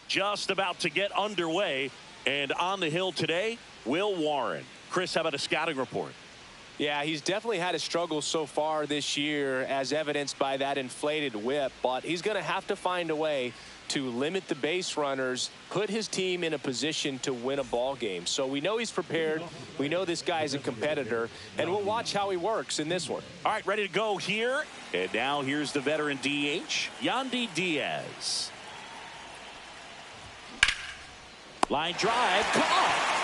just about to get underway. And on the hill today, Will Warren. Chris, how about a scouting report? Yeah, he's definitely had a struggle so far this year, as evidenced by that inflated whip. But he's going to have to find a way to limit the base runners, put his team in a position to win a ball game. So we know he's prepared. We know this guy's a competitor, and we'll watch how he works in this one. All right, ready to go here. And now here's the veteran DH, Yandy Diaz. Line drive, caught.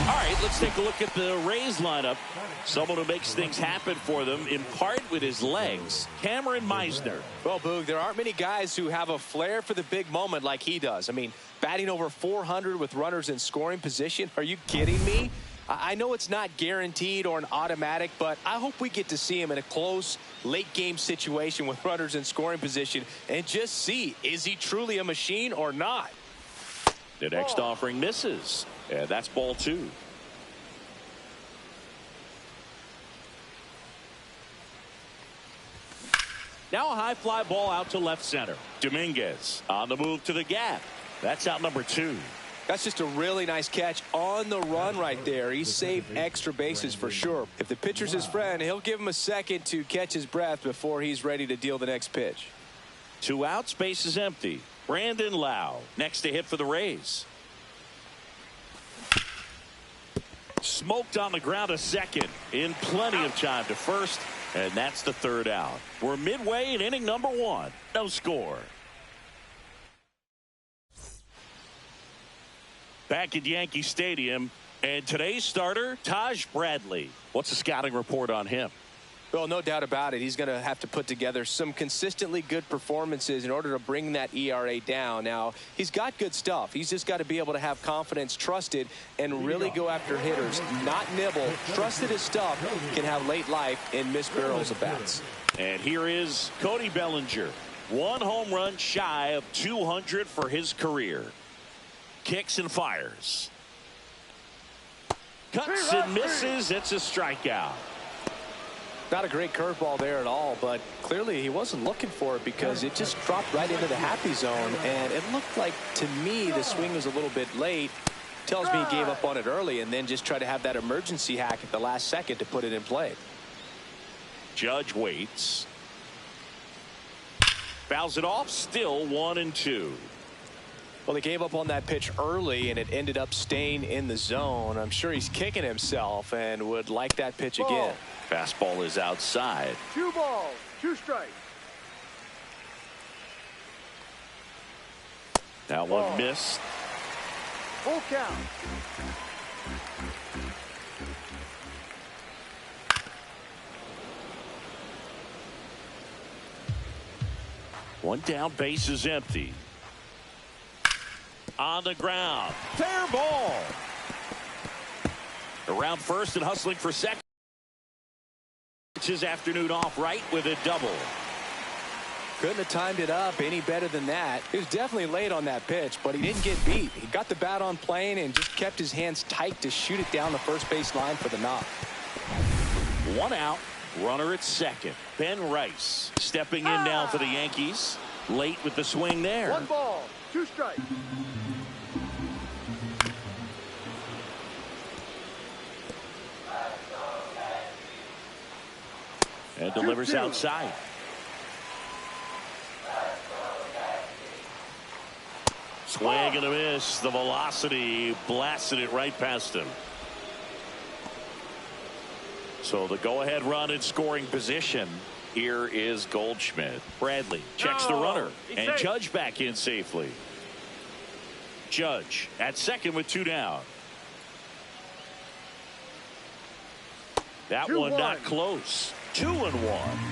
All right, let's take a look at the Rays lineup. Someone who makes things happen for them, in part with his legs, Cameron Meisner. Well, Boog, there aren't many guys who have a flair for the big moment like he does. I mean, batting over 400 with runners in scoring position. Are you kidding me? I know it's not guaranteed or an automatic, but I hope we get to see him in a close, late-game situation with runners in scoring position and just see, is he truly a machine or not? The next offering misses, and that's ball 2. Now a high fly ball out to left center. Dominguez on the move to the gap. That's out number 2. That's just a really nice catch on the run right there. He saved extra bases for sure. If the pitcher's his friend, he'll give him a second to catch his breath before he's ready to deal the next pitch. 2 outs, base is empty. Brandon Lau next to hit for the Rays. Smoked on the ground to second in plenty of time to first, and that's the 3rd out. We're midway in inning number 1. No score. Back at Yankee Stadium, and today's starter, Taj Bradley. What's the scouting report on him? Well, no doubt about it. He's going to have to put together some consistently good performances in order to bring that ERA down. Now, he's got good stuff. He's just got to be able to have confidence, trusted, and really go after hitters, not nibble. Trusted his stuff can have late life and miss barrels of bats. And here is Cody Bellinger. 1 home run shy of 200 for his career. Kicks and fires. Cuts and misses. It's a strikeout. Not a great curveball there at all, but clearly he wasn't looking for it because it just dropped right into the happy zone, and it looked like, to me, the swing was a little bit late. Tells me he gave up on it early and then just tried to have that emergency hack at the last second to put it in play. Judge waits. Fouls it off. Still 1-2. Well, he gave up on that pitch early, and it ended up staying in the zone. I'm sure he's kicking himself and would like that pitch again. Fastball is outside. 2 balls, 2 strikes. That one missed. Full count. One down, base is empty. On the ground. Fair ball. Around first and hustling for second. It's his afternoon off right with a double. Couldn't have timed it up any better than that. He was definitely late on that pitch, but he didn't get beat. He got the bat on plane and just kept his hands tight to shoot it down the first base line for the knock. 1 out. Runner at second. Ben Rice stepping in now for the Yankees. Late with the swing there. 1 ball, 2 strikes. And delivers outside. Swing and a miss. The velocity blasted it right past him. So the go-ahead run in scoring position. Here is Goldschmidt. Bradley checks the runner, and safe. Judge back in safely. Judge at second with 2 down. That one not close. 2-1.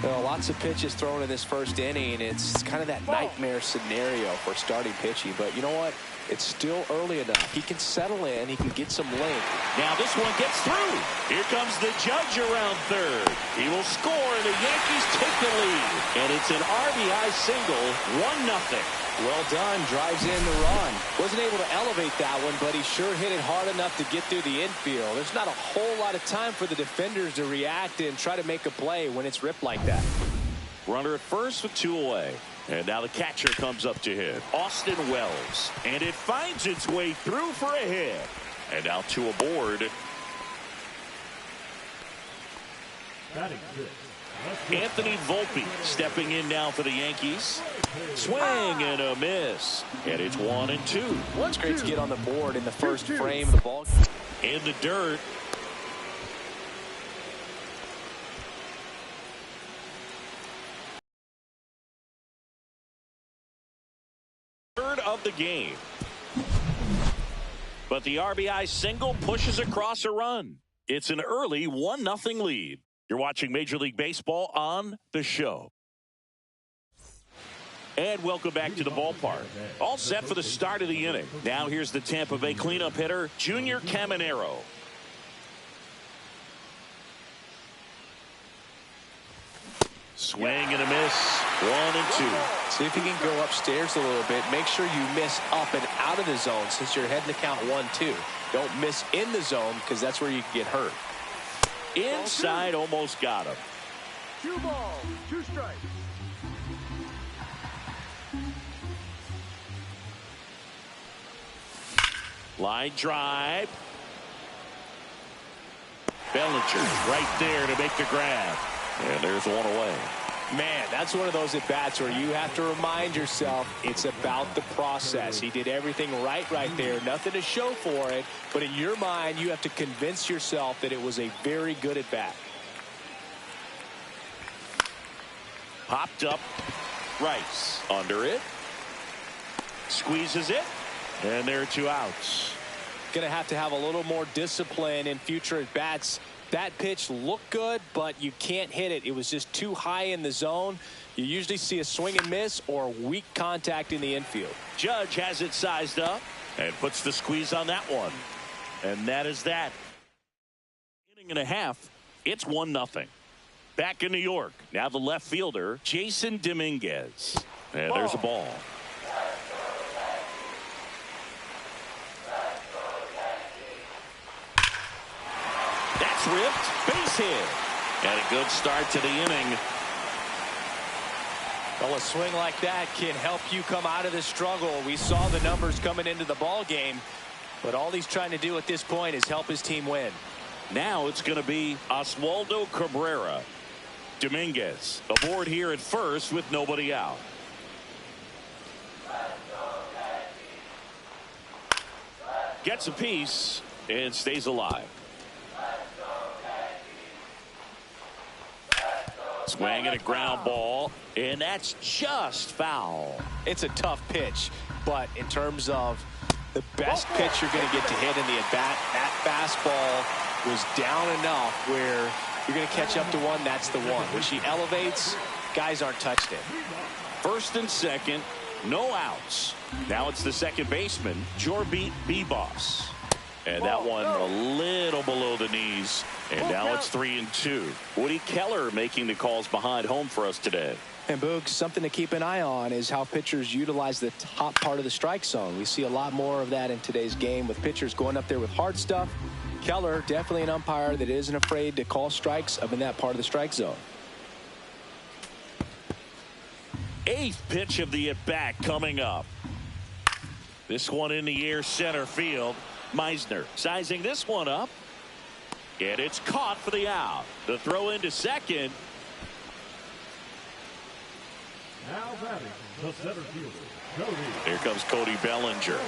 Well, lots of pitches thrown in this first inning. It's kind of that nightmare scenario for starting pitching. But you know what? It's still early enough. He can settle in. He can get some length. Now this one gets through. Here comes the Judge around third. He will score, and the Yankees take the lead. And it's an RBI single, 1-0. Well done. Drives in the run. Wasn't able to elevate that one, but he sure hit it hard enough to get through the infield. There's not a whole lot of time for the defenders to react and try to make a play when it's ripped like that. Runner at first with 2 away. And now the catcher comes up to hit. Austin Wells. And it finds its way through for a hit. And now 2 aboard. Anthony Volpe stepping in now for the Yankees. Swing and a miss. And it's 1-2. It's great to get on the board in the first frame of the ball. In the dirt. Third of the game. But the RBI single pushes across a run. It's an early 1-0 lead. You're watching Major League Baseball on the show. And welcome back to the ballpark. All set for the start of the inning. Now here's the Tampa Bay cleanup hitter, Junior Caminero. Swing and a miss. 1-2. See if you can go upstairs a little bit. Make sure you miss up and out of the zone since you're heading to count 1-2. Don't miss in the zone because that's where you can get hurt. Inside, almost got him. 2 balls, 2 strikes. Line drive. Bellinger right there to make the grab. And there's 1 away. Man, that's one of those at-bats where you have to remind yourself it's about the process. He did everything right there. Nothing to show for it. But in your mind, you have to convince yourself that it was a very good at-bat. Popped up. Rice under it. Squeezes it. And there are 2 outs. Going to have a little more discipline in future at-bats. That pitch looked good, but you can't hit it. It was just too high in the zone. You usually see a swing and miss or weak contact in the infield. Judge has it sized up and puts the squeeze on that one. And that is that. Inning and a half, it's 1-0. Back in New York, now the left fielder, Jason Dominguez. And there's a ball. That's ripped. Base hit. And a good start to the inning. Well, a swing like that can help you come out of the struggle. We saw the numbers coming into the ball game, but all he's trying to do at this point is help his team win. Now it's going to be Oswaldo Cabrera. Dominguez aboard here at first with nobody out. Gets a piece and stays alive. Swing and a ground ball, and that's just foul. It's a tough pitch, but in terms of the best pitch you're going to get to hit in the at-bat, that fastball was down enough where you're going to catch up to one. That's the one. When she elevates, guys aren't touching it. First and second, no outs. Now it's the second baseman, Jorby Bebos. And that one a little below the knees. And now it's 3-2. Woody Keller making the calls behind home for us today. And Boog, something to keep an eye on is how pitchers utilize the top part of the strike zone. We see a lot more of that in today's game with pitchers going up there with hard stuff. Keller, definitely an umpire that isn't afraid to call strikes up in that part of the strike zone. 8th pitch of the at-bat coming up. This one in the air, center field. Meisner sizing this one up. And it's caught for the out. The throw into second. Now batting the center fielder, Cody. Here comes Cody Bellinger.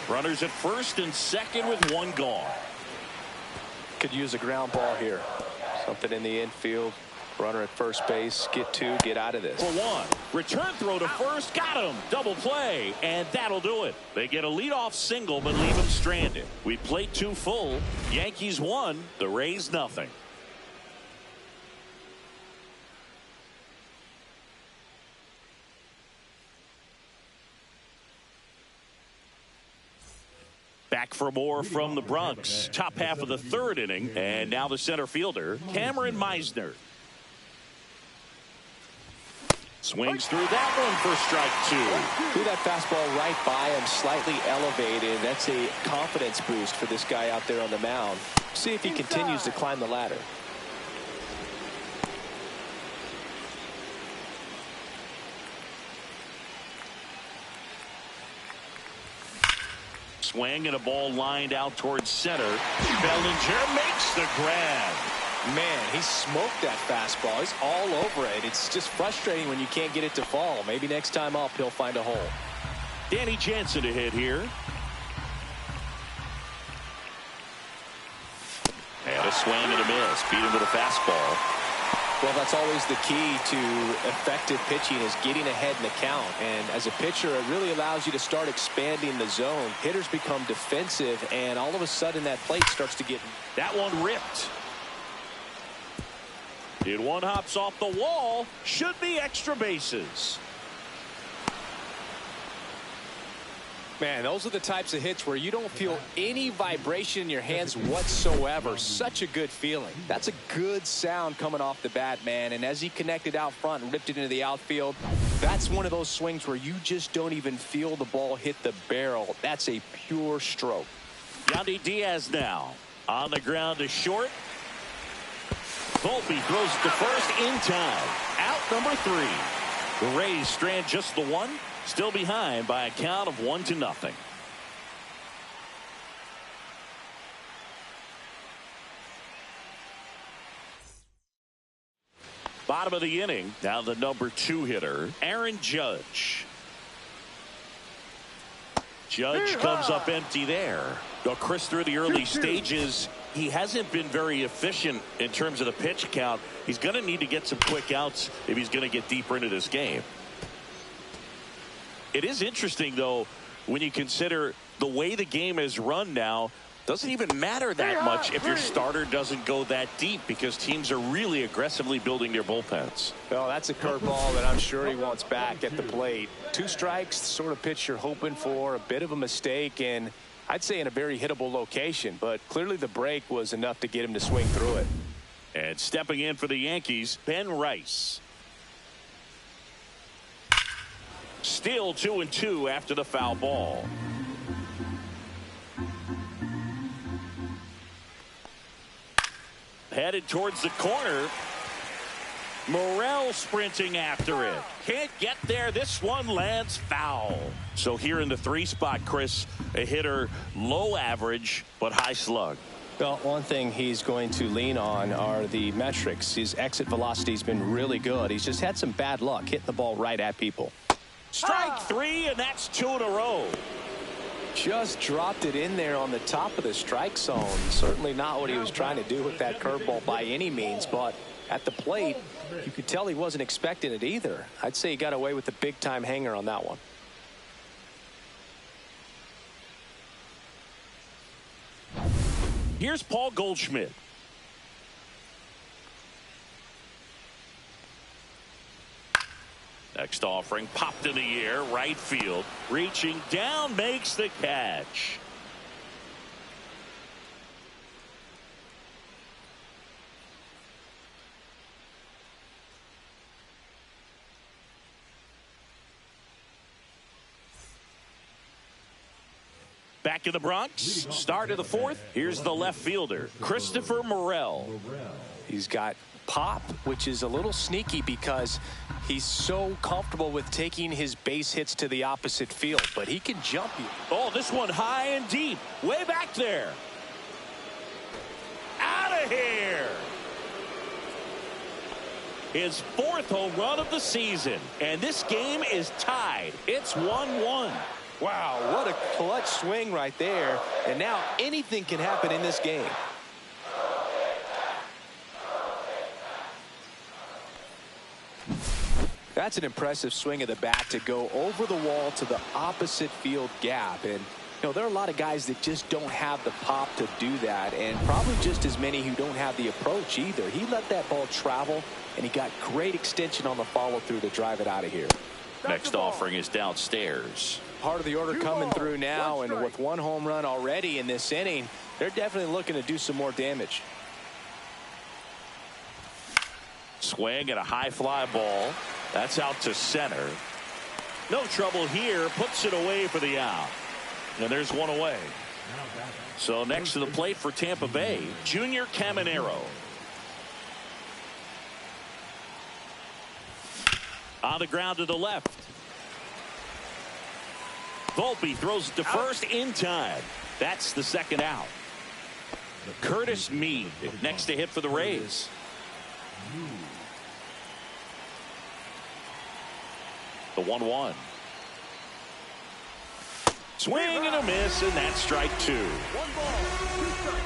Runners at first and second with 1 gone. Could use a ground ball here. Something in the infield. Runner at first base. Get 2. Get out of this. For 1. Return throw to first. Got him. Double play. And that'll do it. They get a leadoff single but leave him stranded. We played 2 full. Yankees 1. The Rays nothing. Back for more from the Bronx. Top half of the 3rd inning. And now the center fielder, Cameron Meisner. Swings through that one for strike 2. Threw that fastball right by him, slightly elevated. That's a confidence boost for this guy out there on the mound. See if he continues to climb the ladder. swing and a ball lined out towards center. Bellinger makes the grab. Man, he smoked that fastball. He's all over it. It's just frustrating when you can't get it to fall. Maybe next time up he'll find a hole. Danny Jansen to hit here. And a swing and a miss. Beat him with a fastball. Well, that's always the key to effective pitching, is getting ahead in the count. And as a pitcher, it really allows you to start expanding the zone. Hitters become defensive, and all of a sudden that plate starts to get... That one ripped. It one hops off the wall. Should be extra bases. Man, those are the types of hits where you don't feel any vibration in your hands whatsoever. Such a good feeling. That's a good sound coming off the bat, man. And as he connected out front and ripped it into the outfield, that's one of those swings where you just don't even feel the ball hit the barrel. That's a pure stroke. Yandy Diaz now on the ground to short. Volpe throws it to first in time. Out number 3. The Rays strand just the one. Still behind by a count of 1-0. Bottom of the inning. Now the number 2 hitter, Aaron Judge. Judge comes up empty there. Well, Chris, through the early stages, he hasn't been very efficient in terms of the pitch count. He's going to need to get some quick outs if he's going to get deeper into this game. It is interesting, though, when you consider the way the game is run now. Doesn't even matter that much if your starter doesn't go that deep, because teams are really aggressively building their bullpens. Well, that's a curveball that I'm sure he wants back at the plate. 2 strikes, the sort of pitch you're hoping for. A bit of a mistake, and I'd say in a very hittable location. But clearly the break was enough to get him to swing through it. And stepping in for the Yankees, Ben Rice. Still 2-2 after the foul ball. Headed towards the corner. Morel sprinting after it. Can't get there. This one lands foul. So here in the 3 spot, Chris, a hitter low average but high slug. Well, one thing he's going to lean on are the metrics. His exit velocity has been really good. He's just had some bad luck hitting the ball right at people. Strike 3, and that's 2 in a row. Just dropped it in there on the top of the strike zone. Certainly not what he was trying to do with that curveball by any means, but at the plate, you could tell he wasn't expecting it either. I'd say he got away with a big-time hanger on that one. Here's Paul Goldschmidt. Next offering, popped in the air, right field. Reaching down, makes the catch. Back in the Bronx, start of the 4th. Here's the left fielder, Christopher Morel. He's got pop, which is a little sneaky because he's so comfortable with taking his base hits to the opposite field, but he can jump you. Oh, this one high and deep, way back there. Out of here. His 4th home run of the season, and this game is tied. It's 1-1. Wow, what a clutch swing right there. And now anything can happen in this game. That's an impressive swing of the bat to go over the wall to the opposite field gap. And, you know, there are a lot of guys that just don't have the pop to do that, and probably just as many who don't have the approach either. He let that ball travel, and he got great extension on the follow-through to drive it out of here. Next offering is downstairs. Part of the order coming through now, and with 1 home run already in this inning, they're definitely looking to do some more damage. Swing and a high fly ball. That's out to center. No trouble here. Puts it away for the out. And there's one away. So next to the plate for Tampa Bay, Junior Caminero. On the ground to the left. Volpe throws it to first in time. That's the second out. Curtis Mead next to hit for the Rays. The 1-1. Swing and a miss, and that's strike two. 1 ball, 2 strikes.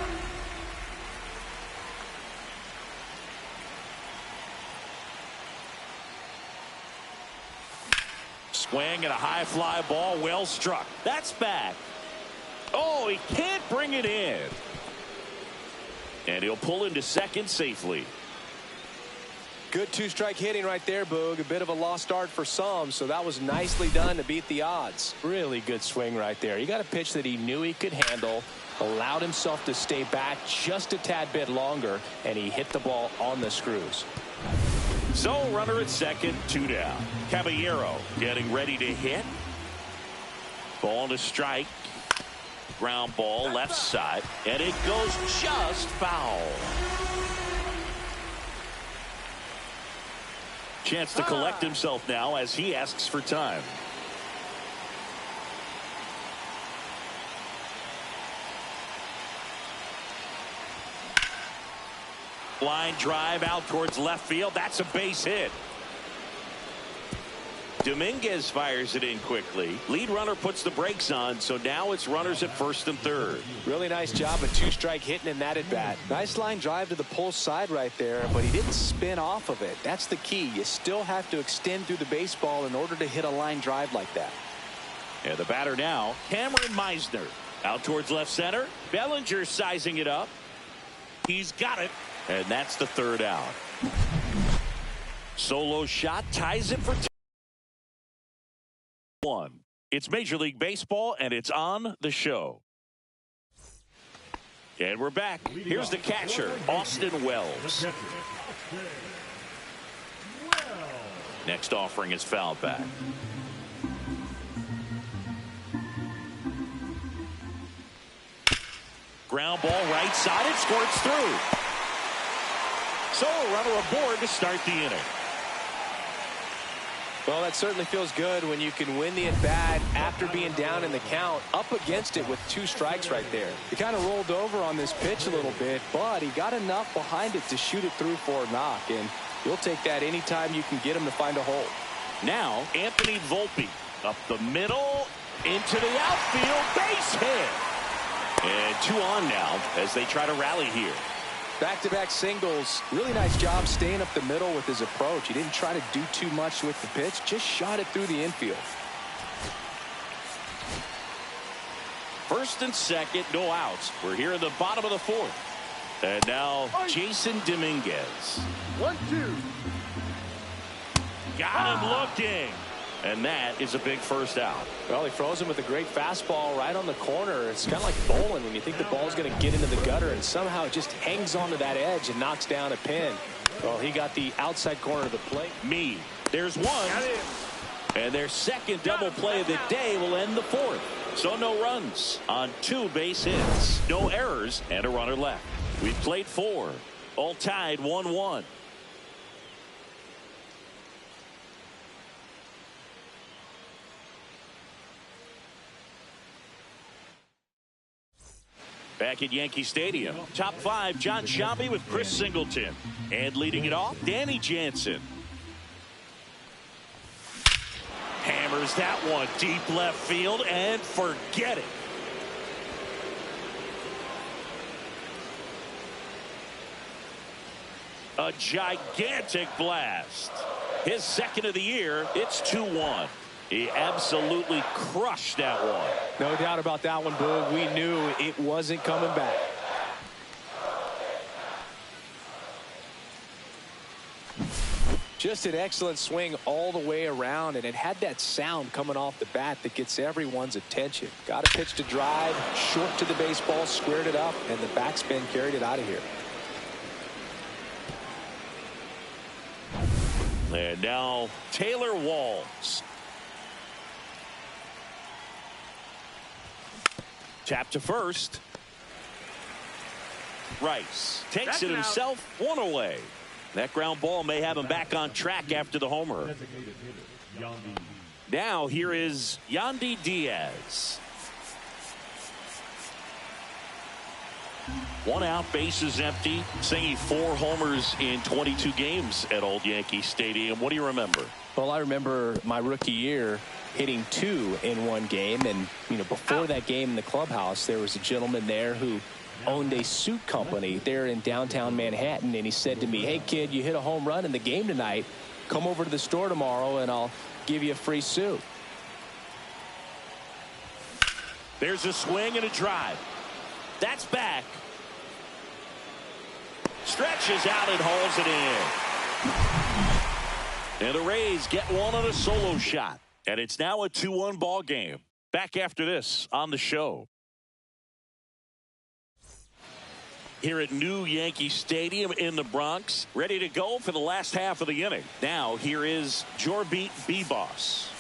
Swing and a high fly ball, well struck. That's back. Oh, he can't bring it in. And he'll pull into second safely. Good 2-strike hitting right there, Boog. A bit of a lost start for some, so that was nicely done to beat the odds. Really good swing right there. He got a pitch that he knew he could handle, allowed himself to stay back just a tad bit longer, and he hit the ball on the screws. So runner at second, 2 down. Caballero getting ready to hit. Ball to strike. Ground ball left side, and it goes just foul. Chance to collect himself now as he asks for time. Line drive out towards left field. That's a base hit. Dominguez fires it in quickly. Lead runner puts the brakes on, so now it's runners at first and third. Really nice job of 2-strike hitting in that at bat. Nice line drive to the pull side right there, but he didn't spin off of it. That's the key. You still have to extend through the baseball in order to hit a line drive like that. And the batter now, Cameron Meisner. Out towards left center. Bellinger sizing it up. He's got it. And that's the third out. Solo shot ties it for 1. It's Major League Baseball, and it's on the show. And we're back. Here's the catcher, Austin Wells. Next offering is foul back. Ground ball right side. It squirts through. So a runner aboard to start the inning. Well, that certainly feels good when you can win the at-bat after being down in the count, up against it with 2 strikes right there. He kind of rolled over on this pitch a little bit, but he got enough behind it to shoot it through for a knock, and you'll take that anytime you can get him to find a hole. Now, Anthony Volpe up the middle, into the outfield, base hit. And 2 on now as they try to rally here. Back-to-back singles. Really nice job staying up the middle with his approach. He didn't try to do too much with the pitch, just shot it through the infield. First and second, no outs. We're here in the bottom of the 4th. And now Jason Dominguez. 1-2. Got him looking. And that is a big first out. Well, he froze him with a great fastball right on the corner. It's kind of like bowling when you think the ball's going to get into the gutter, and somehow it just hangs onto that edge and knocks down a pin. Well, he got the outside corner of the plate. Mead. There's one. And their second double play of the day will end the 4th. So no runs on 2 base hits. No errors and a runner left. We've played 4. All tied 1-1. Back at Yankee Stadium, top 5, John Sciambi with Chris Singleton. And leading it off, Danny Jansen. Hammers that one deep left field and forget it. A gigantic blast. His second of the year, it's 2-1. He absolutely crushed that one. No doubt about that one, Boog. We knew it wasn't coming back. Just an excellent swing all the way around, and it had that sound coming off the bat that gets everyone's attention. Got a pitch to drive, short to the baseball, squared it up, and the backspin carried it out of here. And now Taylor Walls. Tap to first. Rice takes it himself, 1 away. That ground ball may have him back on track after the homer. Now here is Yandy Diaz. 1 out, bases empty. Singing 4 homers in 22 games at Old Yankee Stadium. What do you remember? Well, I remember my rookie year hitting 2 in 1 game. And, before that game in the clubhouse, there was a gentleman there who owned a suit company there in downtown Manhattan. And he said to me, "Hey, kid, you hit a home run in the game tonight. Come over to the store tomorrow and I'll give you a free suit." There's a swing and a drive. That's back. Stretches out and hauls it in. And the Rays get one on a solo shot. And it's now a 2-1 ball game. Back after this on the show. Here at New Yankee Stadium in the Bronx. Ready to go for the last half of the inning. Now here is Jorbit B-Boss.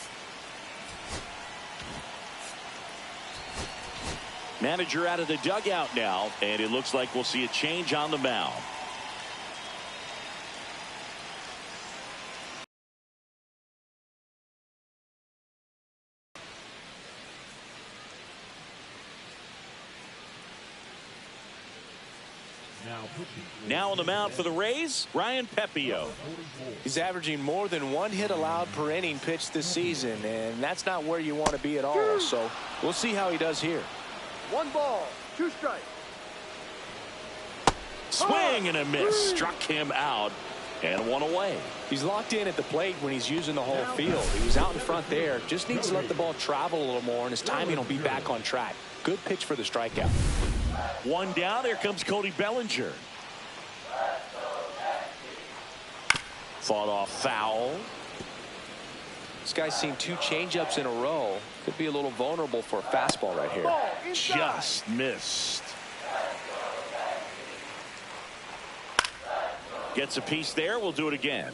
Manager out of the dugout now, and it looks like we'll see a change on the mound. Now on the mound for the Rays, Ryan Pepio. He's averaging more than 1 hit allowed per inning pitched this season, and that's not where you want to be at all. So we'll see how he does here. 1 ball, 2 strikes. Swing and a miss. Struck him out and 1 away. He's locked in at the plate when he's using the whole field. He was out in front there. Just needs to let the ball travel a little more, and his timing will be back on track. Good pitch for the strikeout. 1 down. Here comes Cody Bellinger. Fought off foul. This guy's seen 2 changeups in a row. Could be a little vulnerable for a fastball right here. Just missed. Gets a piece there. We'll do it again.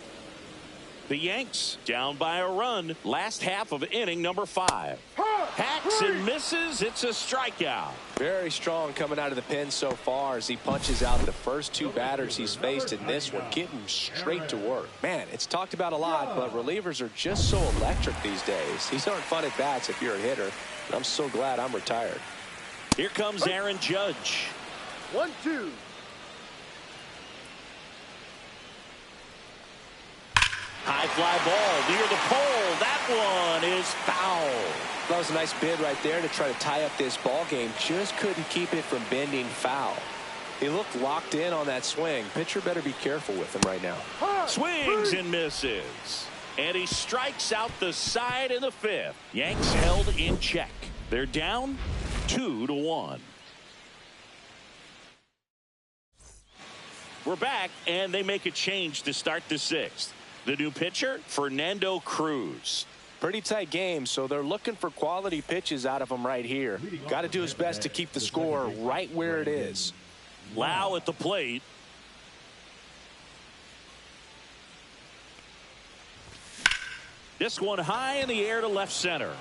The Yanks down by a run. Last half of inning number 5. Hacks and misses. It's a strikeout. Very strong coming out of the pen so far as he punches out the first 2 batters he's faced in this one, getting straight to work. Man, it's talked about a lot, but relievers are just so electric these days. These aren't fun at bats if you're a hitter. I'm so glad I'm retired. Here comes Aaron Judge. 1-2. High fly ball near the pole. That one is foul. That was a nice bid right there to try to tie up this ball game. Just couldn't keep it from bending foul. He looked locked in on that swing. Pitcher better be careful with him right now. Swings and misses. And he strikes out the side in the 5th. Yanks held in check. They're down 2-1. We're back, and they make a change to start the 6th. The new pitcher, Fernando Cruz. Pretty tight game, so they're looking for quality pitches out of him right here. Got to do his best to keep the score right where it is. Lau at the plate. This one high in the air to left center.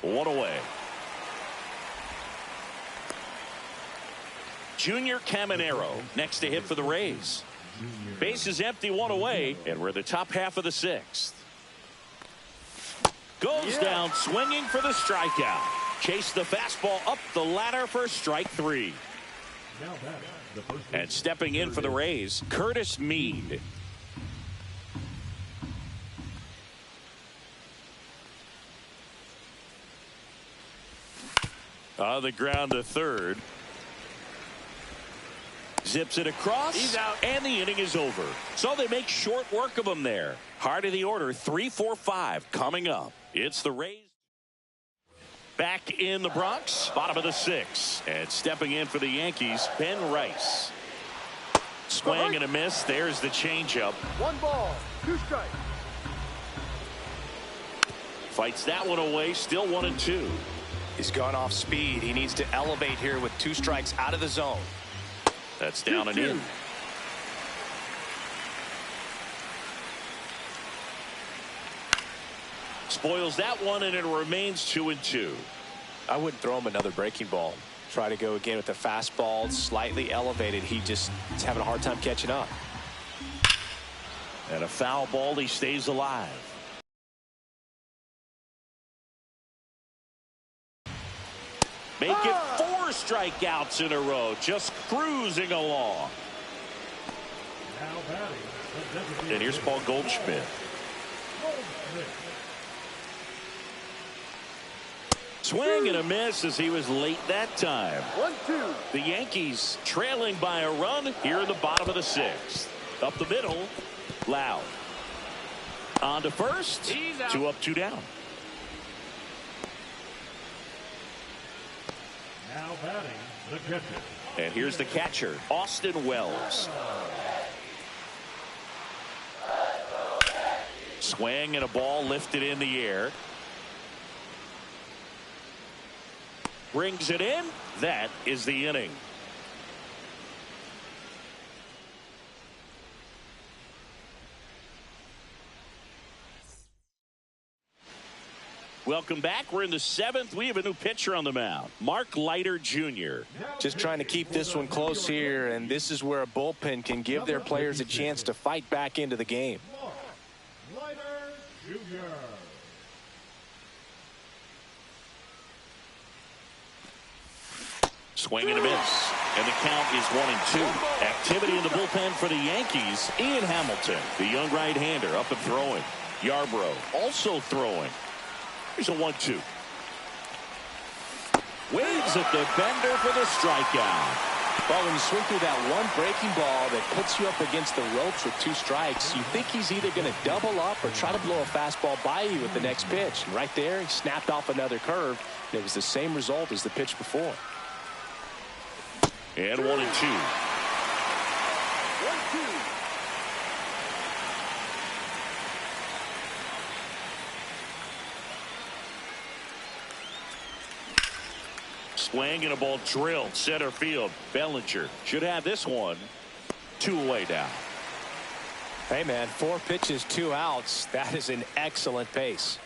1 away. Junior Caminero next to hit for the Rays. Base is empty, 1 away, and we're the top half of the 6th. Goes down swinging for the strikeout. Chase the fastball up the ladder for strike 3. And stepping in for the Rays, Curtis Mead. On the ground to third. Zips it across. He's out. And the inning is over. So they make short work of him there. Heart of the order, 3, 4, 5 coming up. It's the Rays. Back in the Bronx, bottom of the 6th. And stepping in for the Yankees, Ben Rice. Swing and a miss. There's the changeup. 1 ball, 2 strikes. Fights that one away. Still 1-2. He's gone off speed. He needs to elevate here with 2 strikes out of the zone. That's down and in. Spoils that one, and it remains 2-2. I wouldn't throw him another breaking ball. Try to go again with the fastball, slightly elevated. He just is having a hard time catching up. And a foul ball. He stays alive. Make it 4 strikeouts in a row. Just cruising along. Now batting. And here's Paul Goldschmidt. Swing and a miss as he was late that time. 1-2. The Yankees trailing by a run here in the bottom of the 6th. Up the middle, Loud. On to first. 2 up, 2 down. Now batting, the catcher. And here's the catcher, Austin Wells. Swing and a ball lifted in the air. Brings it in. That is the inning. Welcome back. We're in the 7th. We have a new pitcher on the mound, Mark Leiter Jr. Just trying to keep this one close here, and this is where a bullpen can give their players a chance to fight back into the game. Mark Leiter Jr. Swing and a miss. And the count is 1-2. Activity in the bullpen for the Yankees. Ian Hamilton, the young right-hander, up and throwing. Yarbrough also throwing. Here's a 1-2. Waves at the bender for the strikeout. Well, when you swing through that one breaking ball that puts you up against the ropes with 2 strikes, you think he's either going to double up or try to blow a fastball by you with the next pitch. And right there, he snapped off another curve. And it was the same result as the pitch before. And 1-2. 1-2. Swing and a ball drilled center field. Bellinger should have this one 2 away now. Hey, man, 4 pitches, 2 outs. That is an excellent pace.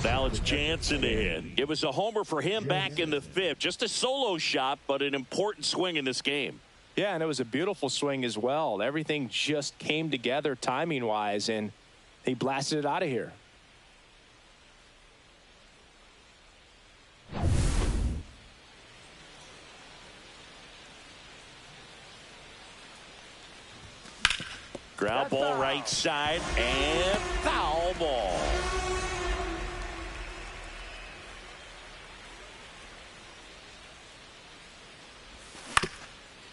Now it's Jansen to hit. It was a homer for him back in the 5th. Just a solo shot, but an important swing in this game. Yeah, and it was a beautiful swing as well. Everything just came together timing-wise, and he blasted it out of here. Ground ball right side, and foul ball.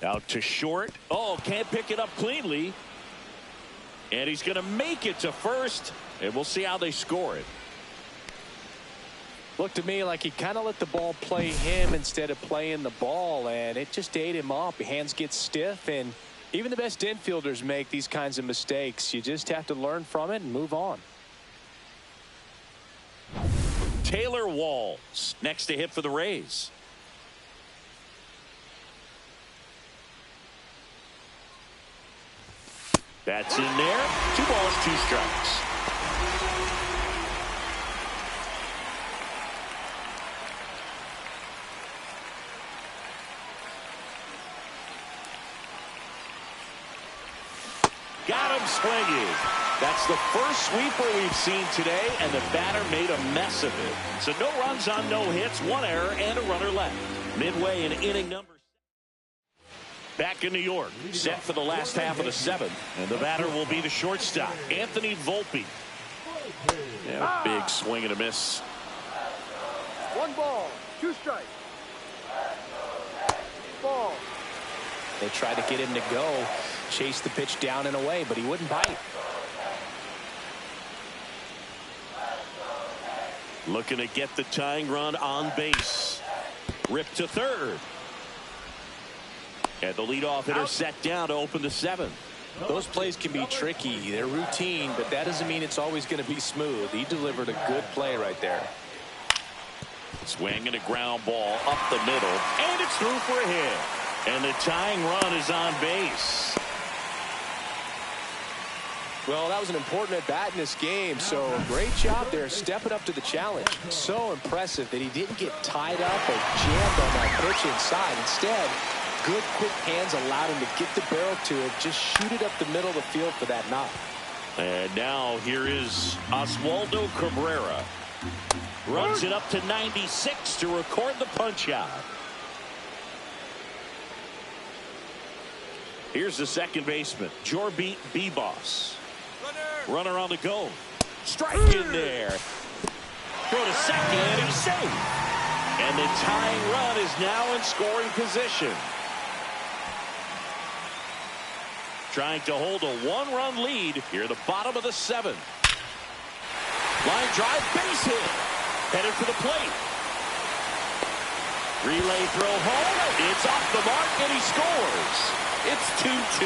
Out to short. Oh, can't pick it up cleanly. And he's going to make it to first. And we'll see how they score it. Looked to me like he kind of let the ball play him instead of playing the ball, and it just ate him up. Hands get stiff, and even the best infielders make these kinds of mistakes. You just have to learn from it and move on. Taylor Walls next to hit for the Rays. That's in there. 2 balls, 2 strikes. Got him swinging. That's the first sweeper we've seen today, and the batter made a mess of it. So no runs on no hits, 1 error, and a runner left. Midway in inning number. Back in New York, set for the last half of the 7th, and the batter will be the shortstop, Anthony Volpe. Yeah, big swing and a miss. 1 ball, 2 strikes. Ball. They tried to get him to go, chase the pitch down and away, but he wouldn't bite. Looking to get the tying run on base. Ripped to third. And the leadoff hitter set down to open the 7th. Those plays can be tricky. They're routine, but that doesn't mean it's always going to be smooth. He delivered a good play right there. Swing and a ground ball up the middle, and it's through for a hit. And the tying run is on base. Well, that was an important at-bat in this game, so great job there stepping up to the challenge. So impressive that he didn't get tied up or jammed on that pitch inside. Instead, good quick hands allowed him to get the barrel to it, just shoot it up the middle of the field for that knock. And now here is Oswaldo Cabrera. Runs it up to 96 to record the punch out. Here's the second baseman, Jorbeat B-Boss. Runner on the go. Strike in there. Throw to second, and he's safe. And the tying run is now in scoring position. Trying to hold a one-run lead here at the bottom of the seventh. Line drive, base hit. Headed for the plate. Relay throw home. It's off the mark, and he scores. It's 2-2.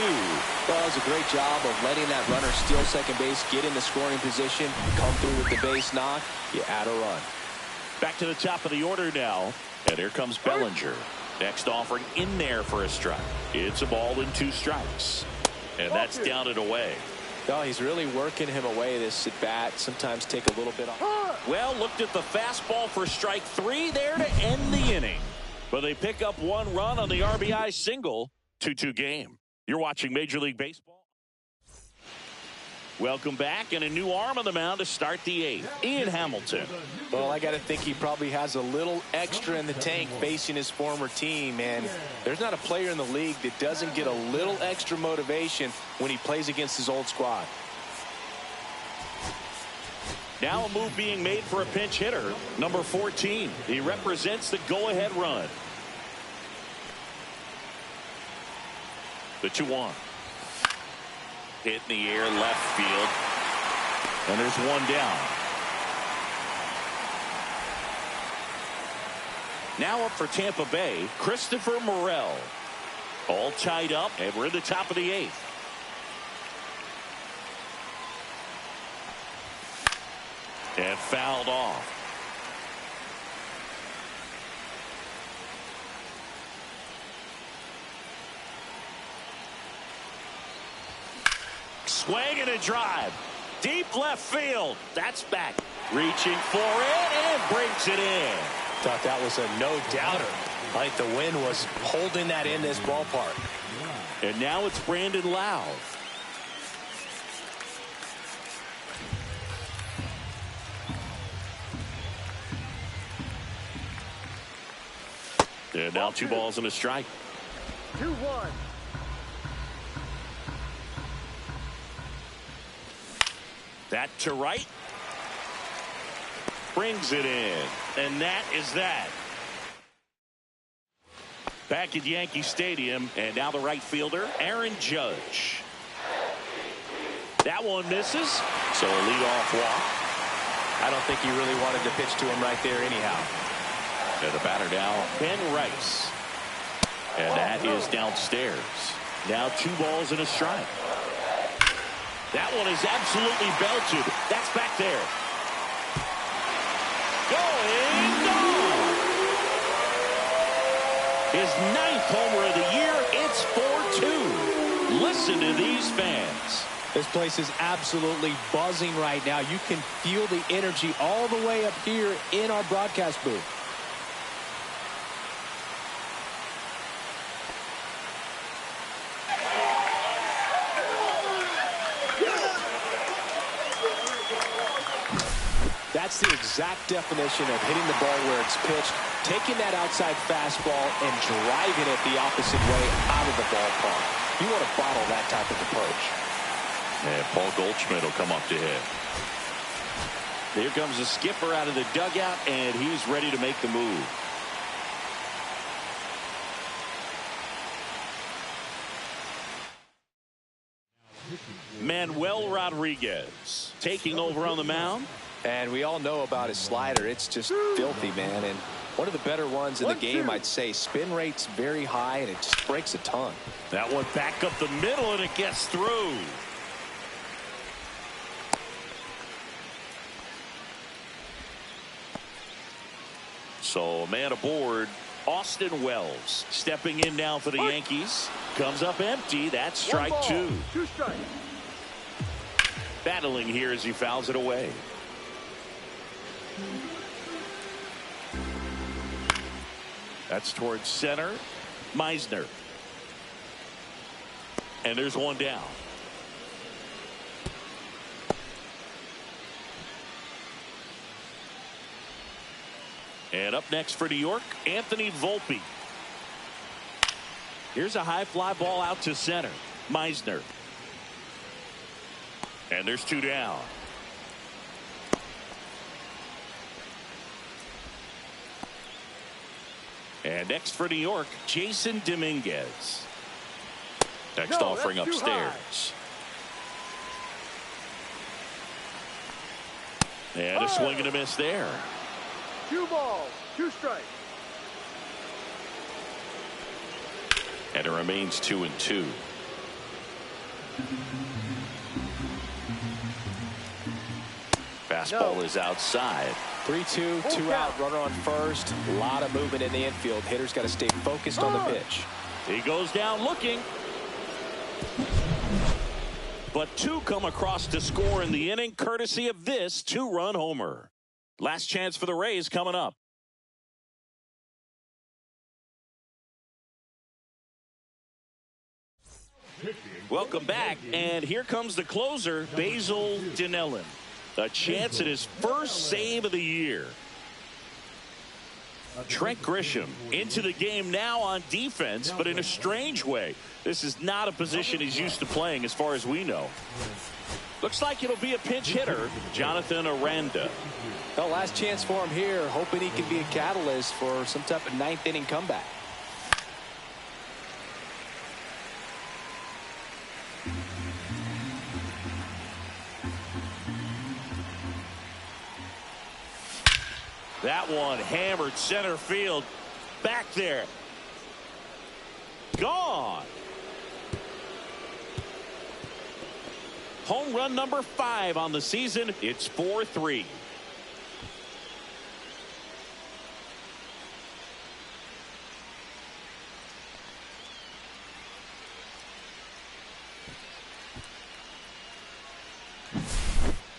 Well, that was a great job of letting that runner steal second base, get in the scoring position, come through with the base knock. You add a run. Back to the top of the order now. And here comes Bellinger. Next offering in there for a strike. It's a ball and 2 strikes. And that's down and away. No, he's really working him away this at bat. Sometimes take a little bit off. Well, looked at the fastball for strike 3 there to end the inning. But they pick up 1 run on the RBI single. 2-2 game. You're watching Major League Baseball. Welcome back, and a new arm on the mound to start the 8th. Ian Hamilton. Well, I got to think he probably has a little extra in the tank facing his former team, and there's not a player in the league that doesn't get a little extra motivation when he plays against his old squad. Now a move being made for a pinch hitter, number 14. He represents the go-ahead run. The 2-1. Hit in the air, left field. And there's 1 down. Now up for Tampa Bay, Christopher Morel. All tied up, and we're in the top of the 8th. And fouled off. Swing and a drive. Deep left field. That's back. Reaching for it and breaks it in. Thought that was a no-doubter. Like the wind was holding that in this ballpark. And now it's Brandon Lau. And now 2 balls and a strike. 2-1. That to right. Brings it in. And that is that. Back at Yankee Stadium. And now the right fielder, Aaron Judge. That one misses. So a leadoff walk. I don't think he really wanted to pitch to him right there anyhow. And the batter now, Ben Rice. And that is downstairs. Now 2 balls and a strike. That one is absolutely belted. That's back there. Going gone. His 9th homer of the year. It's 4-2. Listen to these fans. This place is absolutely buzzing right now. You can feel the energy all the way up here in our broadcast booth. That's the exact definition of hitting the ball where it's pitched, taking that outside fastball and driving it the opposite way out of the ballpark. You want to bottle that type of approach. And Paul Goldschmidt will come up to hit. Here comes the skipper out of the dugout, and he's ready to make the move. Manuel Rodriguez taking over on the mound. And we all know about his slider. It's just filthy, man. And one of the better ones in the game, I'd say. Spin rate's very high, and it just breaks a ton. That one back up the middle, and it gets through. So a man aboard, Austin Wells. Stepping in now for the Yankees. Comes up empty. That's strike 2. 2 strikes. Battling here as he fouls it away. That's towards center. Meisner. And there's 1 down. And up next for New York, Anthony Volpe. Here's a high fly ball out to center. Meisner. And there's 2 down. And next for New York, Jason Dominguez. Next offering upstairs. And a swing and a miss there. 2 balls, 2 strikes. And it remains 2-2. Fastball is outside. 3-2, 2 out, runner on first. A lot of movement in the infield. Hitter's got to stay focused on the pitch. He goes down looking. But 2 come across to score in the inning, courtesy of this 2-run homer. Last chance for the Rays coming up. Welcome back, and here comes the closer, Basil Dinellan. A chance at his first save of the year. Trent Grisham into the game now on defense, but in a strange way. This is not a position he's used to playing as far as we know. Looks like it'll be a pinch hitter, Jonathan Aranda. Well, last chance for him here, hoping he can be a catalyst for some type of 9th inning comeback. That one hammered center field. Back there. Gone. Home run number 5 on the season. It's 4-3.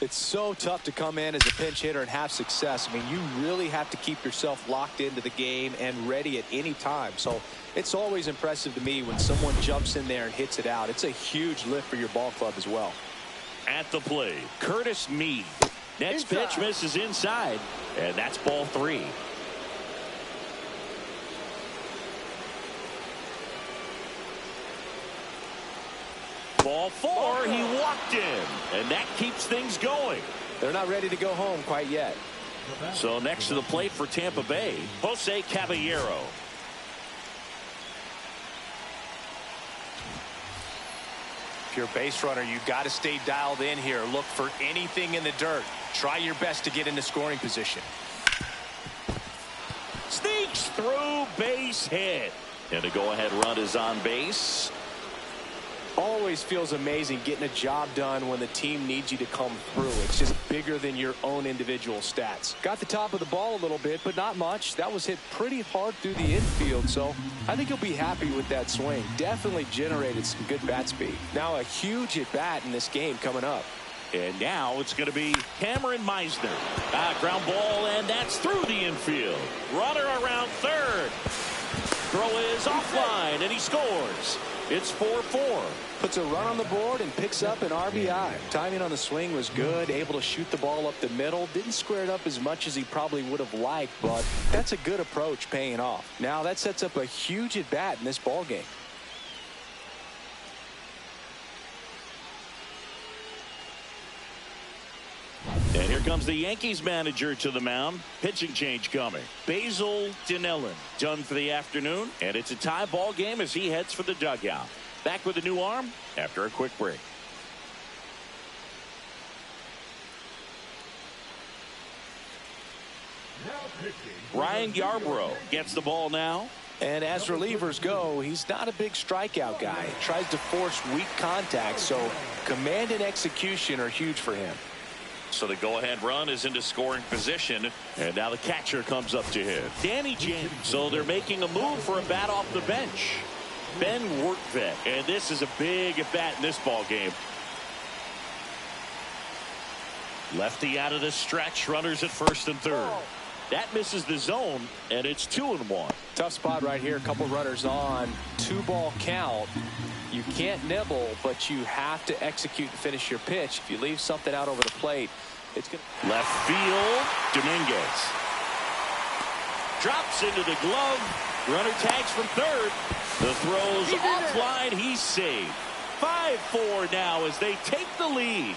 It's so tough to come in as a pinch hitter and have success. I mean, you really have to keep yourself locked into the game and ready at any time. So it's always impressive to me when someone jumps in there and hits it out. It's a huge lift for your ball club as well. At the plate, Curtis Mead. Next pitch misses inside, and that's ball 3. Ball 4, he walked in, and that keeps things going. They're not ready to go home quite yet. So next to the plate for Tampa Bay, Jose Caballero. If you're a base runner, you've got to stay dialed in here. Look for anything in the dirt. Try your best to get into scoring position. Sneaks through, base hit. And a go-ahead run is on base. Always feels amazing getting a job done when the team needs you to come through. It's just bigger than your own individual stats. Got the top of the ball a little bit, but not much. That was hit pretty hard through the infield, so I think he'll be happy with that swing. Definitely generated some good bat speed. Now a huge at bat in this game coming up. And now it's going to be Cameron Meisner. Ground ball, and that's through the infield. Runner around third. Throw is offline, and he scores. It's 4-4. Puts a run on the board and picks up an RBI. Timing on the swing was good. Able to shoot the ball up the middle. Didn't square it up as much as he probably would have liked, but that's a good approach paying off. Now that sets up a huge at bat in this ball game. And here comes the Yankees manager to the mound. Pitching change coming. Basil Dinellan done for the afternoon, and it's a tie ball game as he heads for the dugout. Back with a new arm after a quick break. Ryan Yarbrough gets the ball now. And as relievers go, he's not a big strikeout guy. He tries to force weak contact, so command and execution are huge for him. So the go-ahead run is into scoring position, and now the catcher comes up to him. Danny James. So they're making a move for a bat off the bench. Ben Workvet, and this is a big at-bat in this ball game. Lefty out of the stretch, runners at first and third. That misses the zone, and it's 2-1. Tough spot right here. A couple runners on. 2-ball count. You can't nibble, but you have to execute and finish your pitch. If you leave something out over the plate, it's going to... Left field, Dominguez. Drops into the glove. Runner tags from third. The throw's offline. He's saved. 5-4 now as they take the lead.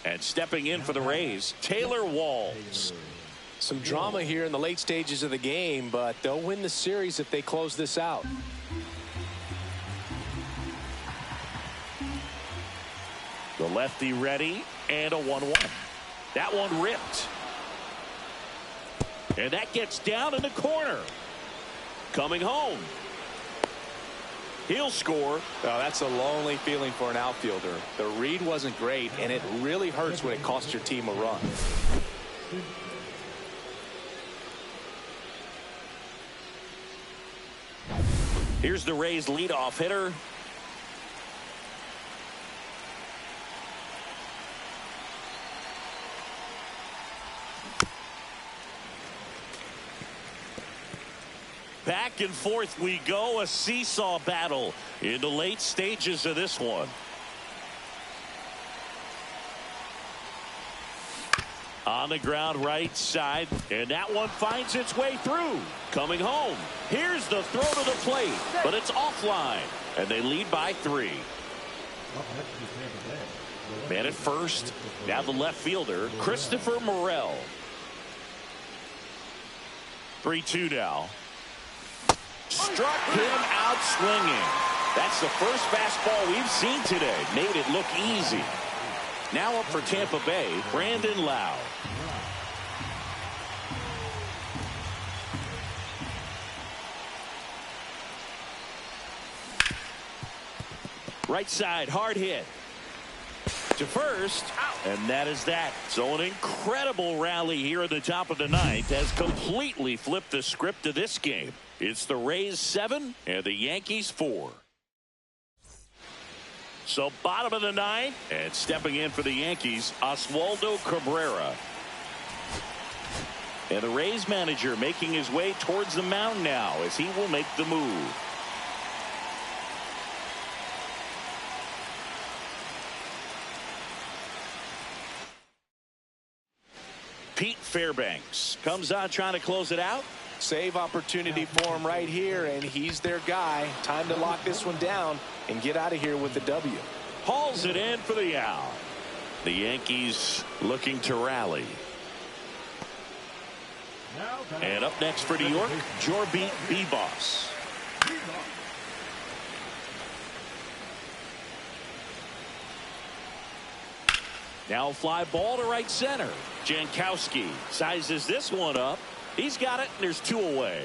And stepping in for the Rays, Taylor Walls. Some drama here in the late stages of the game, but they'll win the series if they close this out. The lefty ready, and a 1-1. That one ripped. And that gets down in the corner. Coming home. He'll score. Oh, that's a lonely feeling for an outfielder. The read wasn't great, and it really hurts when it costs your team a run. Here's the Rays leadoff hitter. Back and forth we go, a seesaw battle in the late stages of this one. On the ground right side, and that one finds its way through. Coming home. Here's the throw to the plate, but it's offline, and they lead by 3. Man at first, now the left fielder, Christopher Morel. 3-2 now. Struck him out swinging. That's the first fastball we've seen today. Made it look easy. Now up for Tampa Bay, Brandon Lau. Right side, hard hit. To first, and that is that. So an incredible rally here at the top of the ninth has completely flipped the script of this game. It's the Rays 7 and the Yankees 4. So bottom of the ninth, and stepping in for the Yankees, Oswaldo Cabrera. And the Rays manager making his way towards the mound now as he will make the move. Pete Fairbanks comes on trying to close it out. Save opportunity for him right here, and he's their guy. Time to lock this one down and get out of here with the W. Hauls it in for the out. The Yankees looking to rally. And up next for New York, Jorbeat B-Boss. Now fly ball to right center. Jankowski sizes this one up. He's got it, and there's 2 away.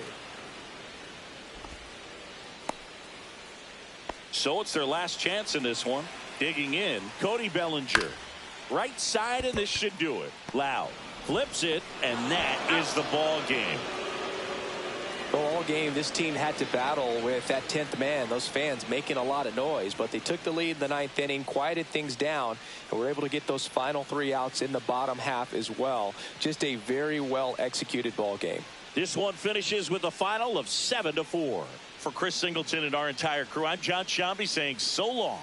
So it's their last chance in this one. Digging in, Cody Bellinger. Right side, and this should do it. Lau flips it, and that is the ball game. Well, all game, this team had to battle with that 10th man. Those fans making a lot of noise, but they took the lead in the 9th inning, quieted things down, and were able to get those final 3 outs in the bottom half as well. Just a very well executed ball game. This one finishes with a final of 7-4. For Chris Singleton and our entire crew, I'm John Shambi saying so long.